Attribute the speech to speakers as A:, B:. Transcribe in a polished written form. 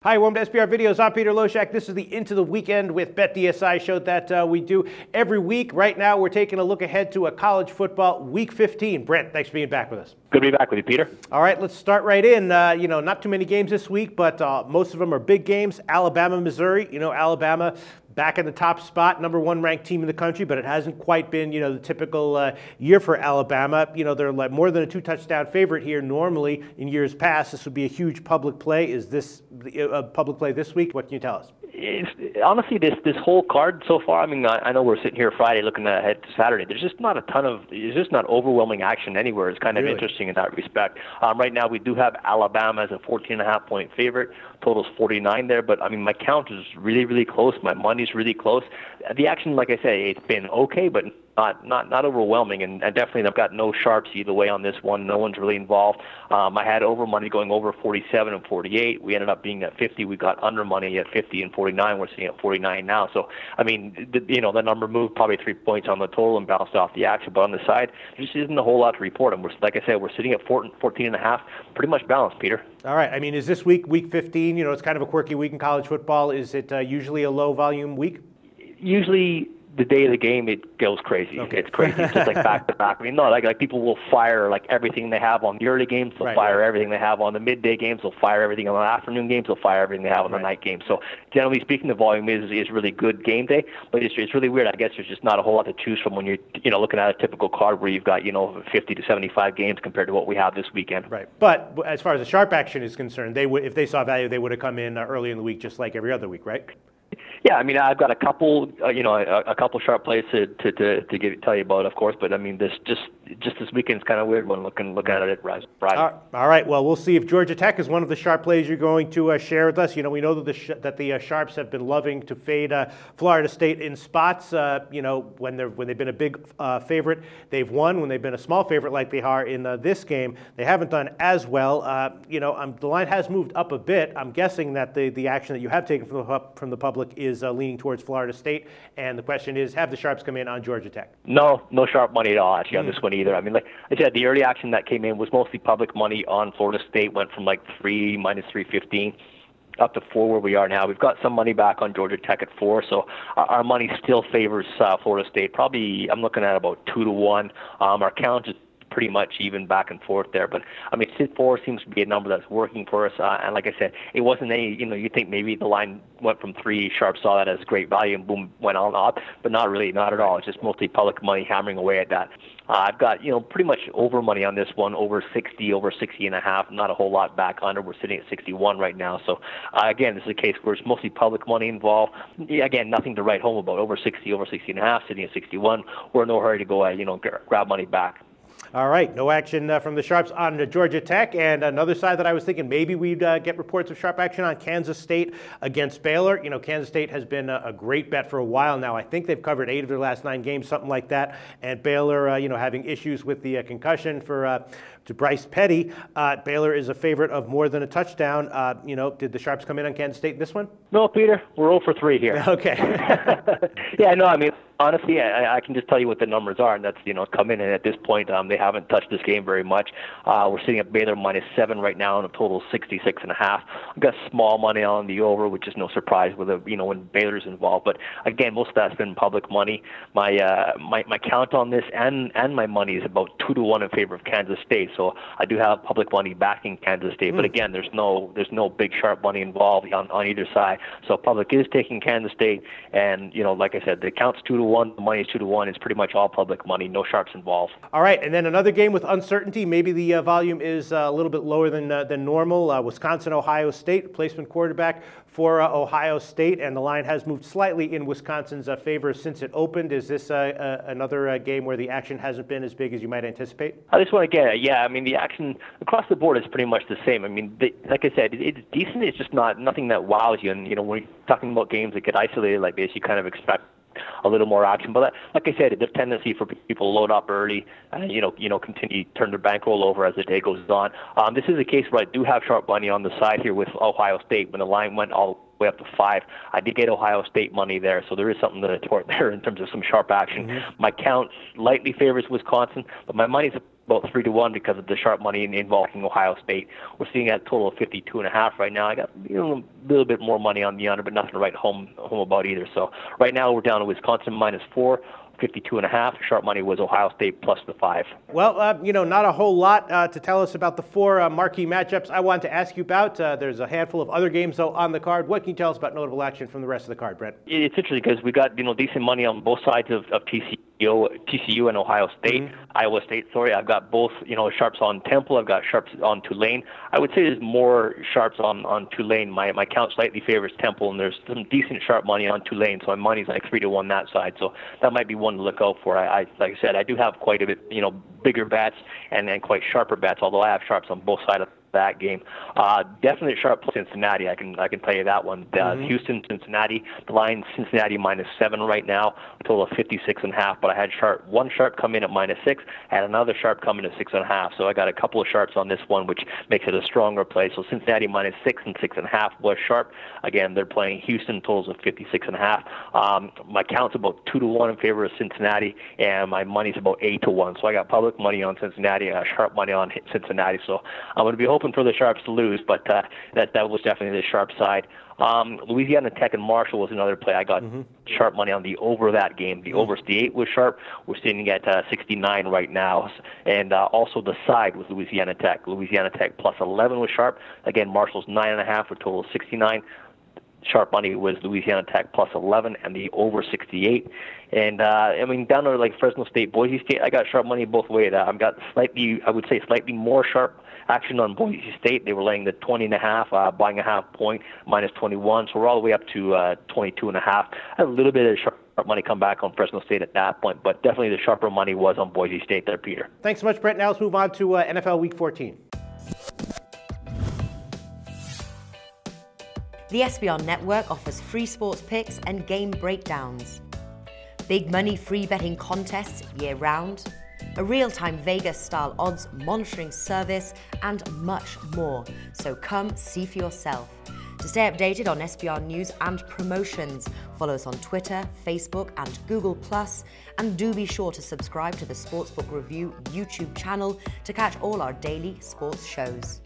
A: Hi, welcome to SBR Videos. I'm Peter Loshak. This is the Into the Weekend with BetDSI show that we do every week. Right now, we're taking a look ahead to a college football Week 15. Brent, thanks for being back with us.
B: Good to be back with you, Peter.
A: All right, let's start right in. Not too many games this week, but most of them are big games. Alabama, Missouri. Alabama back in the top spot, #1 ranked team in the country, but it hasn't quite been, the typical year for Alabama. They're like more than a 2-touchdown favorite here normally in years past. This would be a huge public play. Is this a public play this week? What can you tell us?
B: Honestly, this whole card so far, I know we're sitting here Friday looking ahead to Saturday. There's just not there's just not overwhelming action anywhere. It's kind of interesting in that respect. Right now, we do have Alabama as a 14.5-point favorite. Total's 49 there, but my count is really, really close. My money's really close. The action, like I say, it's been okay, but not overwhelming, and definitely I've got no sharps either way on this one. No one's really involved. I had over money going over 47 and 48. We ended up being at 50. We got under money at 50 and 49. We're sitting at 49 now. So the number moved probably 3 points on the total and bounced off the action, but on the side, there just isn't a whole lot to report. And like I said, we're sitting at 14.5, pretty much balanced, Peter.
A: All right. Is this week 15? It's kind of a quirky week in college football. Is it usually a low volume week?
B: Usually the day of the game, it goes crazy. Okay. It's crazy. It's just like back to back. Like people will fire like everything they have on the early games. They'll fire everything they have on the midday games. They'll fire everything on the afternoon games. They'll fire everything they have on the night games. So generally speaking, the volume is really good game day. But it's really weird. I guess there's just not a whole lot to choose from when you're looking at a typical card where you've got 50 to 75 games compared to what we have this weekend.
A: Right. But as far as the sharp action is concerned, if they saw value, they would have come in early in the week, just like every other week, right?
B: Yeah, I've got a couple, a couple sharp plays to tell you about, of course. But this this weekend's kind of weird when looking at it right.
A: All right. Well, we'll see if Georgia Tech is one of the sharp plays you're going to share with us. We know that the sharps have been loving to fade Florida State in spots. When they've been a big favorite, they've won. When they've been a small favorite, like they are in this game, they haven't done as well. The line has moved up a bit. I'm guessing that the action that you have taken from the public is leaning towards Florida State, and the question is, have the sharps come in on Georgia Tech?
B: No sharp money at all actually on this one either. Like I said, the early action that came in was mostly public money on Florida State, went from like 3 minus 315 up to 4 where we are now. We've got some money back on Georgia Tech at 4, so our money still favors Florida State. Probably I'm looking at about 2-1. Our count is pretty much even back and forth there, but sit 4 seems to be a number that's working for us. And like I said, it wasn't any. You think maybe the line went from 3, sharp saw that as great value, and boom, went on up, but not really, not at all. It's just mostly public money hammering away at that. I've got pretty much over money on this one, over 60, over 60.5. Not a whole lot back under. We're sitting at 61 right now. So again, this is a case where it's mostly public money involved. Again, nothing to write home about. Over 60, over 60.5, sitting at 61. We're in no hurry to go grab money back.
A: All right, no action from the sharps on Georgia Tech. And another side that I was thinking maybe we'd get reports of sharp action on, Kansas State against Baylor. Kansas State has been a great bet for a while now. I think they've covered 8 of their last 9 games, something like that. And Baylor, having issues with the concussion to Bryce Petty. Baylor is a favorite of more than a touchdown. Did the sharps come in on Kansas State in this one?
B: No, Peter, we're 0 for 3 here.
A: Okay.
B: Yeah, no, honestly, I can just tell you what the numbers are, and that's, come in, and at this point, they haven't touched this game very much. We're sitting at Baylor -7 right now, and a total 66.5. We've got small money on the over, which is no surprise with when Baylor's involved. But again, most of that's been public money. My count on this and my money is about 2-1 in favor of Kansas State. So I do have public money backing Kansas State, but again, there's no big sharp money involved on either side. So public is taking Kansas State, and like I said, the count's 2-1, the money is 2-1. It's pretty much all public money, no sharps involved.
A: All right, and then another game with uncertainty. Maybe the volume is a little bit lower than normal. Wisconsin, Ohio State, replacement quarterback for Ohio State, and the line has moved slightly in Wisconsin's favor since it opened. Is this another game where the action hasn't been as big as you might anticipate?
B: I just want to get it. Yeah, the action across the board is pretty much the same. Like I said, it's decent. It's just nothing that wows you. And when you're talking about games that get isolated like this, you kind of expect a little more action. But like I said, there's a tendency for people to load up early and continue to turn their bankroll over as the day goes on. This is a case where I do have sharp money on the side here with Ohio State. When the line went all way up to 5, I did get Ohio State money there, so there is something to report there in terms of some sharp action. My count slightly favors Wisconsin, but my money's about 3-1 because of the sharp money involving Ohio State. We're seeing a total of 52.5 right now. I got a little bit more money on the under, but nothing to write home about either. So right now we're down to Wisconsin -4. 52.5. Sharp money was Ohio State plus the 5.
A: Well, not a whole lot to tell us about the 4 marquee matchups I wanted to ask you about. There's a handful of other games, though, on the card. What can you tell us about notable action from the rest of the card, Brent?
B: It's interesting because we got decent money on both sides of TCU and Ohio State, Iowa State. Sorry, I've got both. Sharps on Temple. I've got sharps on Tulane. I would say there's more sharps on Tulane. My count slightly favors Temple, and there's some decent sharp money on Tulane. So my money's like 3-1 that side. So that might be one to look out for. Like I said, I do have quite a bit, bigger bets and quite sharper bets. Although I have sharps on both sides of that game. Definitely sharp plus Cincinnati. I can tell you that one. Houston, Cincinnati. The line Cincinnati -7 right now. A total of 56.5. But I had one sharp come in at -6. Had another sharp come in at 6.5. So I got a couple of sharps on this one, which makes it a stronger play. So Cincinnati -6 and 6.5 was sharp. Again, they're playing Houston. Totals of 56.5. My count's about 2-1 in favor of Cincinnati, and my money's about 8-1. So I got public money on Cincinnati. I got sharp money on Cincinnati. So I'm going to be hoping for the sharps to lose, but that was definitely the sharp side. Louisiana Tech and Marshall was another play. I got sharp money on the over that game. The over the 8 was sharp. We're sitting at 69 right now, and also the side was Louisiana Tech. Louisiana Tech plus 11 was sharp. Again, Marshall's 9.5 for a total of 69. Sharp money was Louisiana Tech plus 11 and the over 68. And down to like Fresno State, Boise State, I got sharp money both ways. I've got slightly more sharp action on Boise State. They were laying the 20.5, buying a half point, -21. So we're all the way up to 22.5. I had a little bit of sharp money come back on Fresno State at that point, but definitely the sharper money was on Boise State there, Peter.
A: Thanks so much, Brent. Now let's move on to NFL Week 14.
C: The SBR Network offers free sports picks and game breakdowns, big money free betting contests year-round, a real-time Vegas-style odds monitoring service, and much more. So come see for yourself. To stay updated on SBR news and promotions, follow us on Twitter, Facebook, and Google+, and do be sure to subscribe to the Sportsbook Review YouTube channel to catch all our daily sports shows.